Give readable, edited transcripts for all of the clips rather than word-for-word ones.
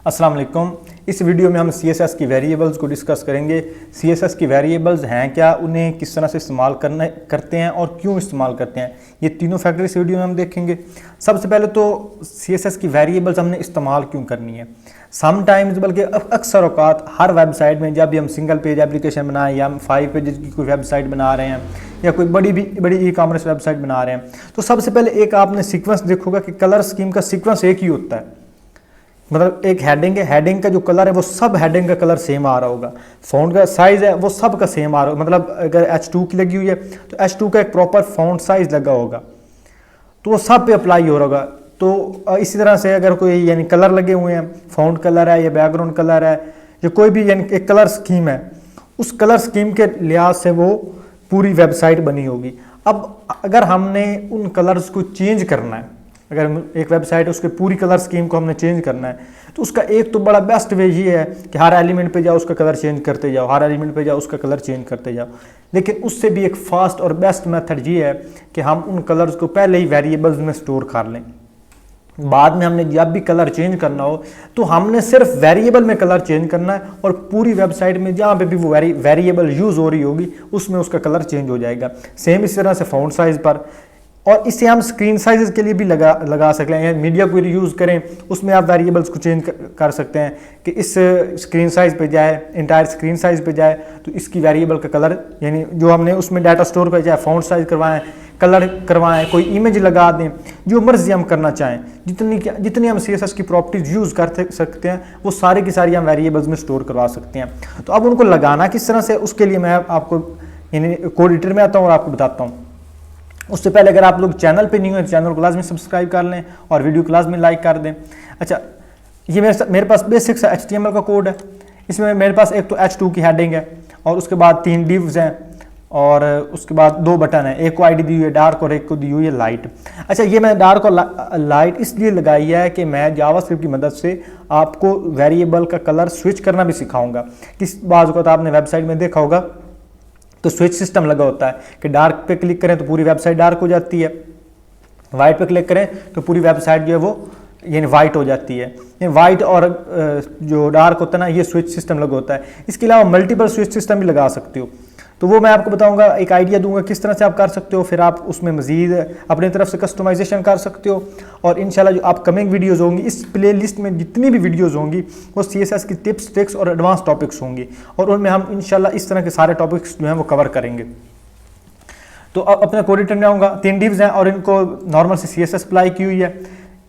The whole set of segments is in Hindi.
अस्सलाम वालेकुम। इस वीडियो में हम CSS की वेरिएबल्स को डिस्कस करेंगे। CSS की वेरिएबल्स हैं क्या, उन्हें किस तरह से इस्तेमाल करते हैं और क्यों इस्तेमाल करते हैं, ये तीनों फैक्टर इस वीडियो में हम देखेंगे। सबसे पहले तो CSS की वेरिएबल्स हमने इस्तेमाल क्यों करनी है। समटाइम्स बल्कि अक्सर औकात हर वेबसाइट में जब भी हम सिंगल पेज एप्लीकेशन बनाएं या हम 5 पेजेस की कोई वेबसाइट बना रहे हैं या कोई बड़ी ई कॉमर्स वेबसाइट बना रहे हैं, तो सबसे पहले एक आपने सीक्वेंस देखोगा कि कलर स्कीम का सीक्वेंस एक ही होता है। मतलब एक हेडिंग है, हेडिंग का जो कलर है वो सब हेडिंग का कलर सेम आ रहा होगा। फ़ॉन्ट का साइज़ है वो सब का सेम आ रहा होगा। मतलब अगर H2 की लगी हुई है तो H2 का एक प्रॉपर फ़ॉन्ट साइज़ लगा होगा तो वो सब पे अप्लाई हो रहा होगा। तो इसी तरह से अगर कोई यानी कलर लगे हुए हैं, फ़ॉन्ट कलर है या बैकग्राउंड कलर है या कोई भी यानी एक कलर स्कीम है, उस कलर स्कीम के लिहाज से वो पूरी वेबसाइट बनी होगी। अब अगर हमने उन कलर्स को चेंज करना है, अगर एक वेबसाइट है उसके पूरी कलर स्कीम को हमने चेंज करना है, तो उसका एक तो बड़ा बेस्ट वे ये है कि हर एलिमेंट पे जाओ उसका कलर चेंज करते जाओ, हर एलिमेंट पे जाओ उसका कलर चेंज करते जाओ। लेकिन उससे भी एक फास्ट और बेस्ट मेथड ये है कि हम उन कलर्स को पहले ही वेरिएबल्स में स्टोर कर लें। बाद में हमने जब भी कलर चेंज करना हो तो हमने सिर्फ वेरिएबल में कलर चेंज करना है और पूरी वेबसाइट में जहाँ पे भी वो वेरिएबल यूज़ हो रही होगी उसमें उसका कलर चेंज हो जाएगा। सेम इस तरह से फ़ॉन्ट साइज़ पर, और इसे हम स्क्रीन साइज़ के लिए भी लगा सकते हैं। मीडिया क्वेरी यूज़ करें उसमें आप वेरिएबल्स को चेंज कर सकते हैं कि इस स्क्रीन साइज़ पे जाए, इंटायर स्क्रीन साइज़ पे जाए तो इसकी वेरिएबल का कलर यानी जो हमने उसमें डाटा स्टोर कर जाए, फ़ॉन्ट साइज़ करवाएं, कलर करवाएं, कोई इमेज लगा दें, जो मर्जी हम करना चाहें। जितनी हम CSS की प्रॉपर्टीज़ यूज़ कर सकते हैं वो सारी की सारी हम वेरिएबल्स में स्टोर करवा सकते हैं। तो अब उनको लगाना किस तरह से, उसके लिए मैं आपको यानी कोड एडिटर में आता हूँ और आपको बताता हूँ। उससे पहले अगर आप लोग चैनल पे नहीं हो तो चैनल को लाजमी सब्सक्राइब कर लें और वीडियो को लाजमी लाइक कर दें। अच्छा, ये मेरे पास बेसिक सा HTML का कोड है। इसमें मेरे पास एक तो H2 की हेडिंग है और उसके बाद 3 डिव्स हैं और उसके बाद 2 बटन हैं। एक को ID दी हुई है डार्क और एक को दी हुई है लाइट। अच्छा, ये मैं डार्क और लाइट इसलिए लगाई है कि मैं जावास्क्रिप्ट की मदद से आपको वेरिएबल का कलर स्विच करना भी सिखाऊंगा। किस बात को तो आपने वेबसाइट में देखा होगा तो स्विच सिस्टम लगा होता है कि डार्क पे क्लिक करें तो पूरी वेबसाइट डार्क हो जाती है, वाइट पे क्लिक करें तो पूरी वेबसाइट जो है वो यानी वाइट हो जाती है। ये वाइट और जो डार्क होता है ना, ये स्विच सिस्टम लगा होता है। इसके अलावा मल्टीपल स्विच सिस्टम भी लगा सकते हो, तो वो मैं आपको बताऊंगा, एक आइडिया दूंगा किस तरह से आप कर सकते हो। फिर आप उसमें मजीद अपनी तरफ से कस्टमाइजेशन कर सकते हो और इंशाल्लाह जो अपकमिंग वीडियोज़ होंगी इस प्ले लिस्ट में जितनी भी वीडियोज़ होंगी वो CSS की टिप्स, ट्रिक्स और एडवांस टॉपिक्स होंगी और उनमें हम इंशाल्लाह इस तरह के सारे टॉपिक्स जो हैं वो कवर करेंगे। तो अब अपने कोड एडिटर में आऊँगा। 3 डिव्स हैं और इनको नॉर्मल से CSS अप्लाई की हुई है।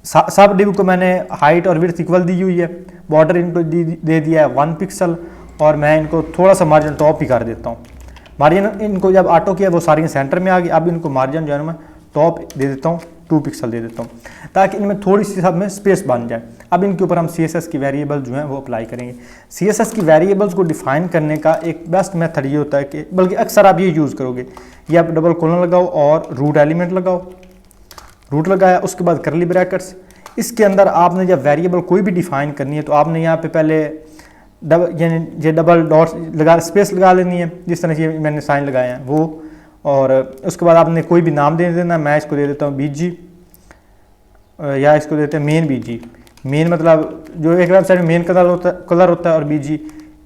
सब डिव को मैंने हाइट और विड्थ इक्वल दी हुई है। बॉर्डर इनको दे दिया है 1 पिक्सल और मैं इनको थोड़ा सा मार्जिन टॉप ही कर देता हूँ। मार्जिन इनको जब ऑटो किया वो सारी सेंटर में आ गई। अब इनको मार्जिन जो है मैं टॉप दे देता हूँ, 2 पिक्सल दे देता हूँ ताकि इनमें थोड़ी सी सब में स्पेस बन जाए। अब इनके ऊपर हम CSS की वेरिएबल जो हैं वो अप्लाई करेंगे। CSS की वेरिएबल्स को डिफाइन करने का एक बेस्ट मेथड ये होता है कि बल्कि अक्सर आप ये यूज़ करोगे, ये आप डबल कोलन लगाओ और रूट एलिमेंट लगाओ। रूट लगाया उसके बाद करली ब्रैकेट्स। इसके अंदर आपने जब वेरिएबल कोई भी डिफाइन करनी है तो आपने यहाँ पे पहले यानी डबल डॉट लगा स्पेस लगा लेनी है, जिस तरह से मैंने साइन लगाए हैं वो। और उसके बाद आपने कोई भी नाम दे देना। मैं इसको दे देता हूँ BG या इसको देते हैं मेन BG। मेन मतलब जो एक वेबसाइट में मेन कलर होता है और BG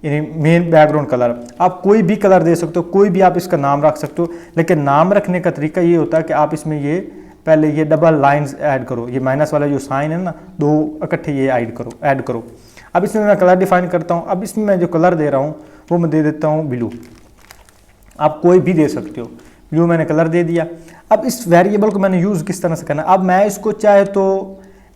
यानी मेन बैकग्राउंड कलर। आप कोई भी कलर दे सकते हो, कोई भी आप इसका नाम रख सकते हो, लेकिन नाम रखने का तरीका ये होता है कि आप इसमें ये पहले ये डबल लाइंस ऐड करो। ये माइनस वाला जो साइन है ना, 2 इकट्ठे ये ऐड करो। अब इसमें मैं कलर डिफाइन करता हूँ। अब इसमें मैं जो कलर दे रहा हूँ वो मैं दे देता हूँ ब्लू। आप कोई भी दे सकते हो, ब्लू मैंने कलर दे दिया। अब इस वेरिएबल को मैंने यूज़ किस तरह से करना है। अब मैं इसको चाहे तो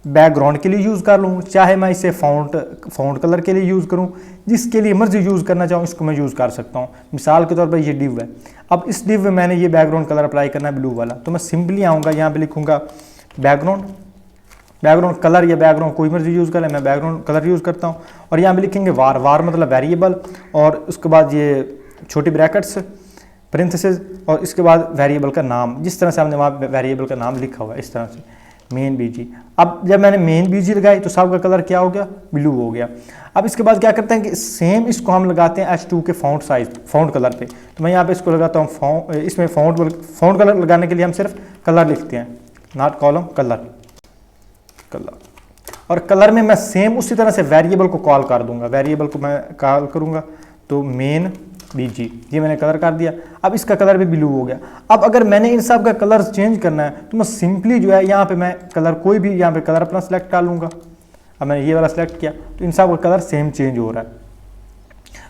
बैकग्राउंड के लिए यूज़ कर लूँ, चाहे मैं इसे फ़ॉन्ट कलर के लिए यूज़ करूँ, जिसके लिए मर्जी यूज़ करना चाहूँ इसको मैं यूज़ कर सकता हूँ। मिसाल के तौर पर ये डिव है। अब इस डिव में मैंने ये बैकग्राउंड कलर अप्लाई करना है ब्लू वाला, तो मैं सिंपली आऊँगा यहाँ पर लिखूँगा बैकग्राउंड कलर या बैकग्राउंड कोई मर्जी यूज़ कर ले, मैं बैकग्राउंड कलर यूज़ करता हूँ। और यहाँ पे लिखेंगे वार मतलब वेरिएबल और उसके बाद ये छोटी ब्रैकेट्स पैरेंथेसिस और इसके बाद वेरिएबल का नाम, जिस तरह से हमने वहाँ वेरिएबल का नाम लिखा हुआ है इस तरह से मेन BG। अब जब मैंने मेन BG लगाई तो सब का कलर क्या हो गया, ब्लू हो गया। अब इसके बाद क्या करते हैं कि सेम इसको हम लगाते हैं H2 के फ़ॉन्ट कलर पे। तो मैं यहाँ पे इसको लगाता हूँ इसमें फ़ॉन्ट कलर लगाने के लिए हम सिर्फ कलर लिखते हैं, नॉट कॉलम, कलर। और कलर में मैं सेम उसी तरह से वेरिएबल को कॉल कर दूंगा, वेरिएबल को मैं कॉल करूंगा तो मेन BG, ये मैंने कलर कर दिया। अब इसका कलर भी ब्लू हो गया। अब अगर मैंने इन सब का कलर चेंज करना है तो मैं सिंपली जो है यहाँ पे मैं कलर कोई भी यहाँ पे कलर अपना सेलेक्ट कर लूँगा। अब मैंने ये वाला सेलेक्ट किया तो इन सब का कलर सेम चेंज हो रहा है।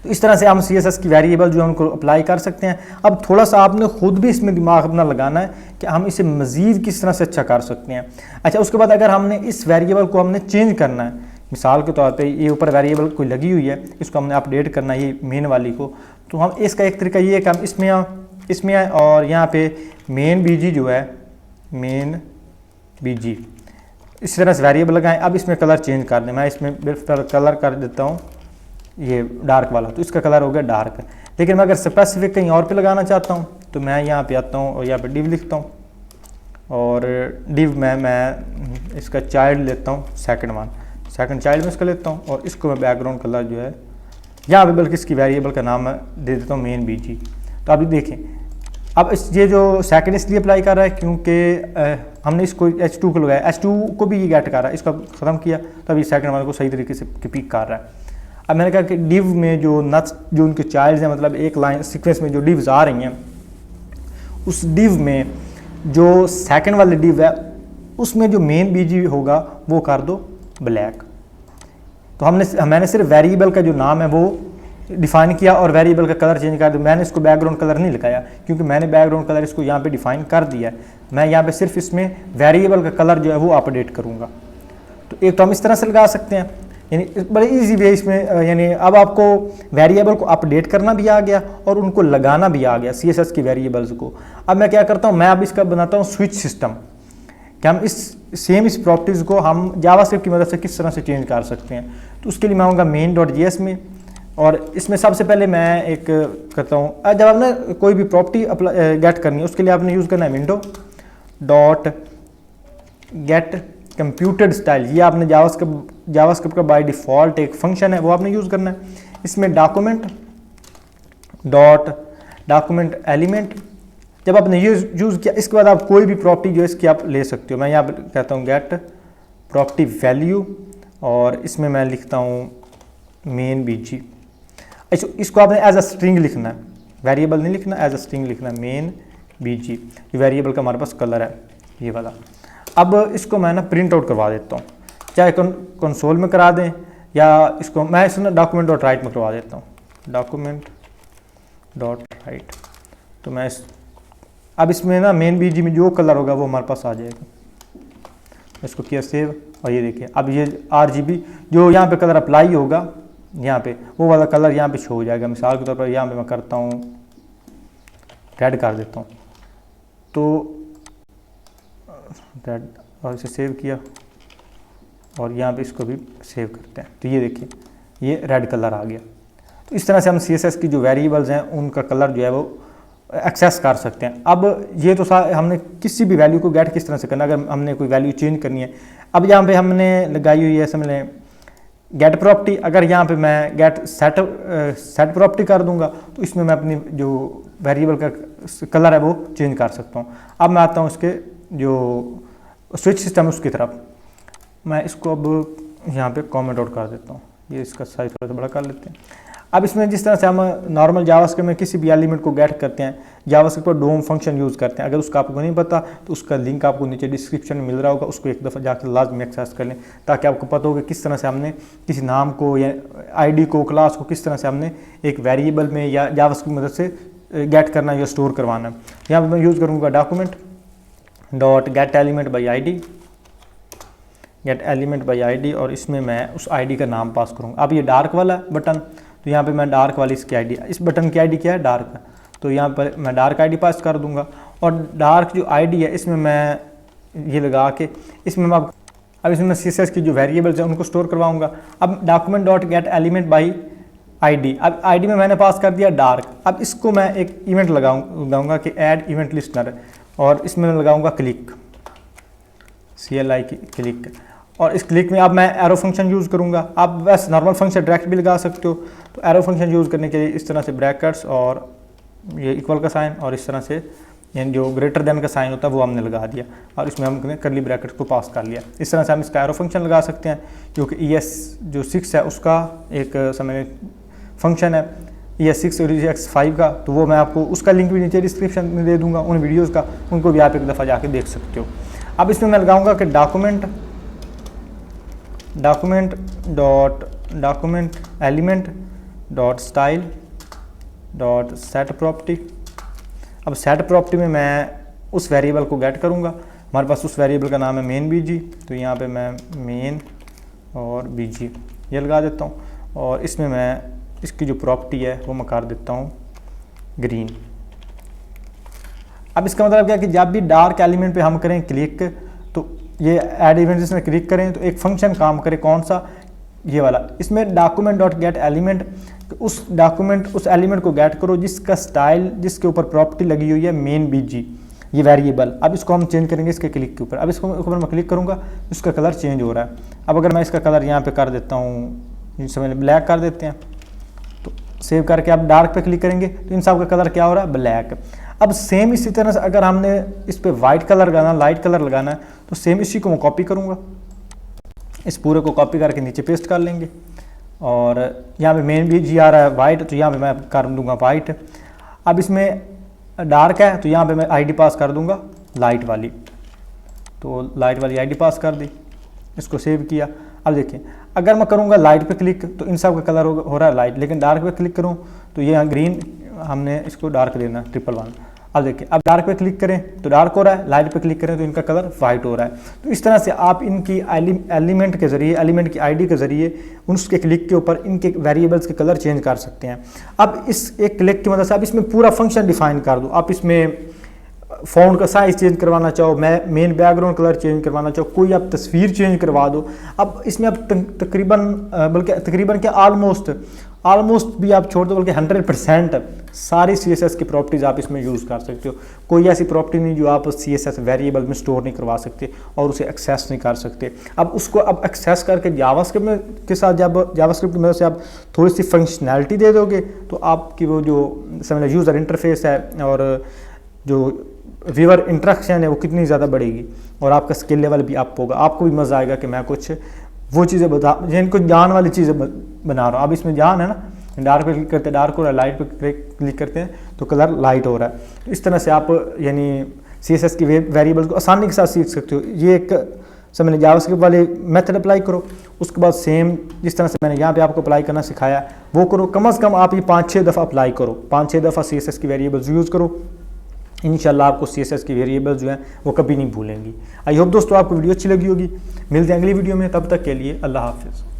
तो इस तरह से हम CSS की वेरिएबल जो है उनको अप्लाई कर सकते हैं। अब थोड़ा सा आपने खुद भी इसमें दिमाग अपना लगाना है कि हम इसे मज़ीद किस तरह से अच्छा कर सकते हैं। अच्छा, उसके बाद अगर हमने इस वेरिएबल को हमने चेंज करना है, मिसाल के तौर पे ये ऊपर वेरिएबल कोई लगी हुई है, इसको हमने अपडेट करना है ये मेन वाली को, तो हम इसका एक तरीका ये है कि हम इसमें आए और यहाँ पे मेन BG जो है, मेन BG इस तरह से वेरिएबल लगाएं। अब इसमें कलर चेंज कर दें, मैं इसमें कलर कर देता हूँ ये डार्क वाला, तो इसका कलर हो गया डार्क। लेकिन मैं अगर स्पेसिफिक कहीं और पे लगाना चाहता हूँ तो मैं यहाँ पे आता हूँ और यहाँ पे डिव लिखता हूँ और डिव में मैं इसका चाइल्ड लेता हूँ सेकंड चाइल्ड में इसका लेता हूँ और इसको मैं बैकग्राउंड कलर जो है यहाँ पे बल्कि इसकी वेरिएबल का नाम मैं दे देता हूँ मेन BG। तो अभी देखें, अब ये जो सेकंड इसलिए अप्लाई कर रहा है क्योंकि हमने इसको H2 को लगाया, H2 को भी ये गेट कर रहा है, इसका ख़त्म किया तो अभी सेकंड वाले को सही तरीके से पिक कर रहा है। अब मैंने कहा कि डिव में जो नट्स जो उनके चाइल्ड्स हैं, मतलब एक लाइन सीक्वेंस में जो डिव्स आ रही हैं, उस डिव में जो सेकंड वाली डिव है उसमें जो मेन BG होगा वो कर दो ब्लैक। तो मैंने सिर्फ वेरिएबल का जो नाम है वो डिफाइन किया और वेरिएबल का कलर चेंज कर दिया। मैंने इसको बैकग्राउंड कलर नहीं लगाया क्योंकि मैंने बैकग्राउंड कलर इसको यहाँ पे डिफाइन कर दिया है। मैं यहाँ पे सिर्फ इसमें वेरिएबल का कलर जो है वो अपडेट करूँगा। तो एक तो हम इस तरह से लगा सकते हैं, यानी बड़े इजी वे इसमें, यानी अब आपको वेरिएबल को अपडेट करना भी आ गया और उनको लगाना भी आ गया CSS की वेरिएबल्स को। अब मैं क्या करता हूँ, मैं अब इसका बनाता हूँ स्विच सिस्टम कि हम इस प्रॉपर्टीज़ को हम जावास्क्रिप्ट की मदद से किस तरह से चेंज कर सकते हैं। तो उसके लिए मैं आऊँगा main.js में और इसमें सबसे पहले मैं एक करता हूँ, जब आपने कोई भी प्रॉपर्टी गेट करनी है उसके लिए आपने यूज़ करना है window.get कंप्यूटेड स्टाइल। ये आपने जावास्क्रिप्ट का बाय डिफ़ॉल्ट एक फंक्शन है वो आपने यूज़ करना है। इसमें डॉक्यूमेंट एलिमेंट जब आपने यूज़ किया, इसके बाद आप कोई भी प्रॉपर्टी जो इसकी आप ले सकते हो। मैं यहाँ पर कहता हूँ गेट प्रॉपर्टी वैल्यू और इसमें मैं लिखता हूँ मेन BG। इसको आपने एज अ स्ट्रिंग लिखना है, वेरिएबल नहीं लिखना, एज अ स्ट्रिंग लिखना है मेन BG। ये वेरिएबल का हमारे पास कलर है ये वाला। अब इसको मैं ना प्रिंट आउट करवा देता हूँ, चाहे कंसोल में करा दें या इसको मैं इसमें document.write में करवा देता हूँ document.write। तो मैं अब इसमें ना मेन BG में जो कलर होगा वो हमारे पास आ जाएगा। इसको किया सेव और ये देखिए अब ये RGB जो यहाँ पे कलर अप्लाई होगा यहाँ पे वो वाला कलर यहाँ पे शो हो जाएगा। मिसाल के तौर पर यहाँ पे मैं करता हूँ रेड कर देता हूँ तो रेड और इसे सेव किया और यहाँ पे इसको भी सेव करते हैं तो ये देखिए ये रेड कलर आ गया। तो इस तरह से हम CSS की जो वेरिएबल्स हैं उनका कलर जो है वो एक्सेस कर सकते हैं। अब ये तो हमने किसी भी वैल्यू को गेट किस तरह से करना, अगर हमने कोई वैल्यू चेंज करनी है। अब यहाँ पे हमने लगाई हुई है समझ लें गेट प्रॉपर्टी, अगर यहाँ पे मैं गेट सेट प्रॉपर्टी कर दूंगा तो इसमें मैं अपनी जो वेरिएबल का कलर है वो चेंज कर सकता हूँ। अब मैं आता हूँ इसके जो स्विच सिस्टम है उसकी तरफ। मैं इसको अब यहाँ पे कमेंट आउट कर देता हूँ, ये इसका साइज थोड़ा सा बड़ा कर लेते हैं। अब इसमें जिस तरह से हम नॉर्मल जावास्क्रिप्ट में किसी भी एलिमेंट को गेट करते हैं, जावास्क्रिप्ट पर डोम फंक्शन यूज़ करते हैं। अगर उसका आपको नहीं पता तो उसका लिंक आपको नीचे डिस्क्रिप्शन में मिल रहा होगा, उसको एक दफ़ा जाकर लाजमी एक्सेस कर लें ताकि आपको पता हो कि किस तरह से हमने किसी नाम को या ID को क्लास को किस तरह से हमने एक वेरिएबल में या जावास्क्रिप्ट की मदद से गेट करना या स्टोर करवाना है। यहाँ पर मैं यूज़ करूँगा document.getElementById और इसमें मैं उस ID का नाम पास करूँगा। अब ये डार्क वाला बटन, तो यहाँ पे मैं डार्क वाली इसकी ID, इस बटन की ID क्या है डार्क, तो यहाँ पर मैं डार्क ID पास कर दूँगा और डार्क जो ID है इसमें मैं ये लगा के इसमें मैं अब इसमें मैं CSS की जो वेरिएबल्स हैं उनको स्टोर करवाऊँगा। अब document.getElementById, अब ID में मैंने पास कर दिया डार्क। अब इसको मैं एक इवेंट लगाऊँगा कि ऐड इवेंट लिस्टनर और इसमें मैं लगाऊँगा क्लिक क्लिक और इस क्लिक में अब मैं एरो फंक्शन यूज़ करूँगा। आप बस नॉर्मल फंक्शन डायरेक्ट भी लगा सकते हो। तो एरो फंक्शन यूज़ करने के लिए इस तरह से ब्रैकेट्स और ये इक्वल का साइन और इस तरह से यानी जो ग्रेटर देन का साइन होता है वो हमने लगा दिया और इसमें हमने करली ब्रैकेट को पास कर लिया। इस तरह से हम इसका एरो फंक्शन लगा सकते हैं, क्योंकि ES जो 6 है उसका एक समय फंक्शन है ES6 और ES5 का, तो वो मैं आपको उसका लिंक भी नीचे डिस्क्रिप्शन में दे दूंगा उन वीडियोस का, उनको भी आप एक दफ़ा जाके देख सकते हो। अब इसमें मैं लगाऊंगा कि document element dot style dot set property. अब सेट प्रॉपर्टी में मैं उस वेरिएबल को गेट करूंगा। हमारे पास उस वेरिएबल का नाम है मेन BG, तो यहाँ पे मैं मेन और BG ये लगा देता हूँ और इसमें मैं इसकी जो प्रॉपर्टी है वो मैं कर देता हूँ ग्रीन। अब इसका मतलब क्या है कि जब भी डार्क एलिमेंट पे हम करें क्लिक, तो ये ऐड इवेंट्स में क्लिक करें तो एक फंक्शन काम करे, कौन सा, ये वाला। इसमें डॉक्यूमेंट डॉट गेट एलिमेंट, उस एलिमेंट को गेट करो जिसका स्टाइल, जिसके ऊपर प्रॉपर्टी लगी हुई है मेन BG ये वेरिएबल। अब इसको हम चेंज करेंगे इसके क्लिक के ऊपर। अब इसको ऊपर मैं क्लिक करूँगा इसका कलर चेंज हो रहा है। अब अगर मैं इसका कलर यहाँ पे कर देता हूँ, समझ ब्लैक कर देते हैं, तो सेव करके आप डार्क पे क्लिक करेंगे तो इन सब का कलर क्या हो रहा है, ब्लैक। अब सेम इसी तरह से अगर हमने इस पर वाइट कलर लगाना, लाइट कलर लगाना है, तो सेम इसी को मैं कॉपी करूँगा, इस पूरे को कॉपी करके नीचे पेस्ट कर लेंगे और यहाँ पे मेन BG आ रहा है वाइट, तो यहाँ पे मैं कर दूंगा वाइट। अब इसमें डार्क है तो यहाँ पे मैं ID पास कर दूंगा लाइट वाली, तो लाइट वाली ID पास कर दी, इसको सेव किया। अब देखिए अगर मैं करूँगा लाइट पे क्लिक तो इन सब का कलर हो रहा है लाइट, लेकिन डार्क पे क्लिक करूँ तो ये यहाँ ग्रीन, हमने इसको डार्क देना 111। अब देखिए अब डार्क पे क्लिक करें तो डार्क हो रहा है, लाइट पे क्लिक करें तो इनका कलर वाइट हो रहा है। तो इस तरह से आप इनकी एलिमेंट के ज़रिए, एलिमेंट की ID के ज़रिए उसके क्लिक के ऊपर इनके वेरिएबल्स के कलर चेंज कर सकते हैं। अब इस एक क्लिक की मदद से आप इसमें पूरा फंक्शन डिफाइन कर दो। आप इसमें फ़ॉन्ट का साइज़ चेंज करवाना चाहो, मैं मेन बैकग्राउंड कलर चेंज करवाना चाहो, कोई आप तस्वीर चेंज करवा दो। अब इसमें आप तकरीबन क्या ऑलमोस्ट भी आप छोड़ दो, बल्कि 100% सारी CSS की प्रॉपर्टीज़ आप इसमें यूज़ कर सकते हो। कोई ऐसी प्रॉपर्टी नहीं जो आप CSS वेरिएबल में स्टोर नहीं करवा सकते और उसे एक्सेस नहीं कर सकते। अब उसको अब एक्सेस करके जावास्क्रिप्ट के साथ, जब जावास्क्रिप्ट की मदद से आप थोड़ी सी फंक्शनैलिटी दे दोगे तो आपकी वो जो समझ यूज़र इंटरफेस है और जो व्यूअर इंटरेक्शन है वो कितनी ज़्यादा बढ़ेगी और आपका स्किल लेवल भी अप होगा। आपको भी मज़ा आएगा कि मैं कुछ वो चीज़ें बता, जिनको जान वाली चीज़ें बना रहा हूँ। अब इसमें जान है ना, डार्क पे क्लिक करते हैं डार्क हो रहा है, लाइट पे क्लिक करते हैं तो कलर लाइट हो रहा है। तो इस तरह से आप यानी CSS की वेरिएबल्स को आसानी के साथ सीख सकते हो। ये एक समझ जावास्क्रिप्ट वाले मेथड अप्लाई करो, उसके बाद सेम जिस तरह से मैंने यहाँ पे आपको अप्लाई करना सिखाया वो करो। कम से कम आप ये 5-6 दफ़ा अप्लाई करो, 5-6 दफ़ा CSS की वेरिएबल्स यूज़ करो। इंशाल्लाह आपको CSS की वेरिएबल्स जो हैं वो कभी नहीं भूलेंगी। आई होप दोस्तों आपको वीडियो अच्छी लगी होगी। मिलते हैं अगली वीडियो में, तब तक के लिए अल्लाह हाफिज़।